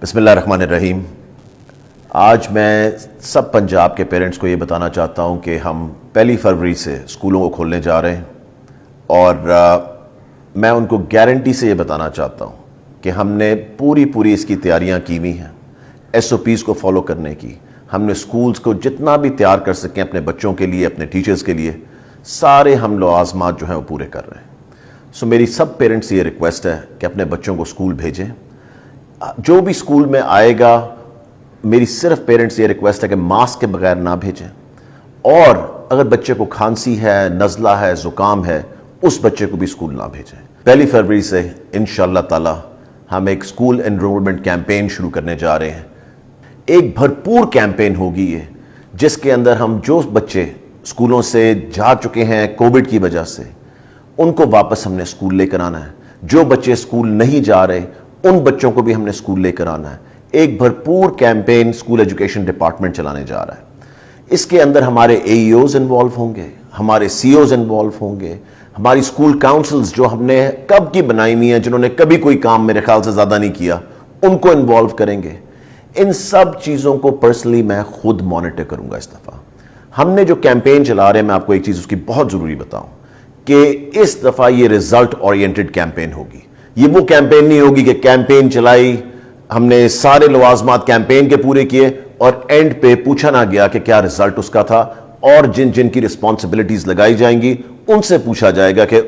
بسم اللہ الرحمن الرحیم۔ آج میں سب پنجاب کے پیرنٹس کو یہ بتانا چاہتا ہوں کہ ہم 1 فروری سے سکولوں کو کھولنے جا رہے ہیں، اور میں ان کو گارنٹی سے یہ بتانا چاہتا ہوں کہ ہم نے پوری اس کی تیاریاں کی ہوئی ہیں، SOPs کو فالو کرنے کی۔ ہم نے سکولز کو جتنا بھی تیار کر سکیں اپنے بچوں کے لیے، اپنے ٹیچرز کے لیے، سارے ہم لوازمات جو ہیں وہ پورے کر رہے ہیں۔ میری سب پیرنٹس یہ ریکویسٹ ہے کہ اپنے بچوں کو سکول بھیجیں۔ جو بھی سکول میں آئے گا، میری صرف پیرنٹس یہ ریکویسٹ ہے کہ ماسک کے بغیر نہ بھیجیں، اور اگر بچے کو کھانسی ہے، نزلہ ہے، زکام ہے، اس بچے کو بھی سکول نہ بھیجیں۔ 1 فروری سے انشاءاللہ تعالی ہم ایک سکول انرولمنٹ کیمپین شروع کرنے جا رہے ہیں۔ ایک بھرپور کیمپین ہوگی یہ، جس کے اندر ہم جو بچے سکولوں سے جا چکے ہیں کووڈ کی وجہ سے، ان کو واپس ہم نے سکول لے کر آنا ہے۔ جو بچے سکول نہیں جا رہے، ان بچوں کو بھی ہم نے سکول لے کر آنا ہے۔ ایک بھرپور کیمپین سکول ایجوکیشن ڈپارٹمنٹ چلانے جا رہا ہے۔ اس کے اندر ہمارے AEOs انوالو ہوں گے، ہمارے CEOs انوالو ہوں گے، ہماری سکول کاؤنسلز جو ہم نے کب کی بنائی ہوئی ہیں، جنہوں نے کبھی کوئی کام میرے خیال سے زیادہ نہیں کیا، ان کو انوالو کریں گے۔ ان سب چیزوں کو پرسنلی میں خود مانیٹر کروں گا اس دفعہ۔ ہم نے جو کیمپین چلا رہے ہیں، میں آپ کو ایک چیز اس کی بہت ضروری بتاؤں کہ اس دفعہ یہ رزلٹ اورینٹڈ کیمپین ہوگی۔ یہ وہ کیمپین نہیں ہوگی کہ کیمپین چلائی، ہم نے سارے لوازمات کیمپین کے پورے کیے، اور اینڈ پہ پوچھا نہ گیا کہ کیا رزلٹ اس کا تھا، اور جن کی رسپانسبلٹیز لگائی جائیں گی ان سے پوچھا جائے گا کہ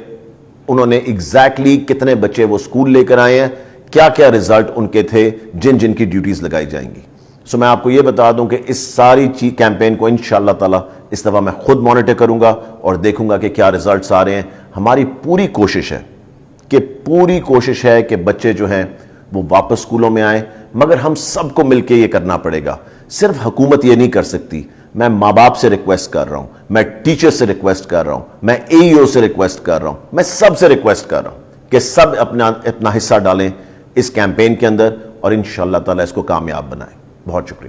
انہوں نے ایگزیکٹلی کتنے بچے وہ سکول لے کر آئے ہیں، کیا رزلٹ ان کے تھے، جن کی ڈیوٹیز لگائی جائیں گی۔ میں آپ کو یہ بتا دوں کہ اس ساری کیمپین کو انشاءاللہ تعالی اس دفعہ میں خود مانیٹر کروں گا اور دیکھوں گا کہ کیا رزلٹس آ رہے ہیں۔ ہماری پوری کوشش ہے کہ بچے جو ہیں وہ واپس سکولوں میں آئیں، مگر ہم سب کو مل کے یہ کرنا پڑے گا۔ صرف حکومت یہ نہیں کر سکتی، میں ماں باپ سے ریکویسٹ کر رہا ہوں، میں ٹیچر سے ریکویسٹ کر رہا ہوں، میں AEO سے ریکویسٹ کر رہا ہوں، میں سب سے ریکویسٹ کر رہا ہوں کہ سب اپنا حصہ ڈالیں اس کیمپین کے اندر، اور انشاءاللہ تعالی اس کو کامیاب بنائیں۔ بہت شکریہ۔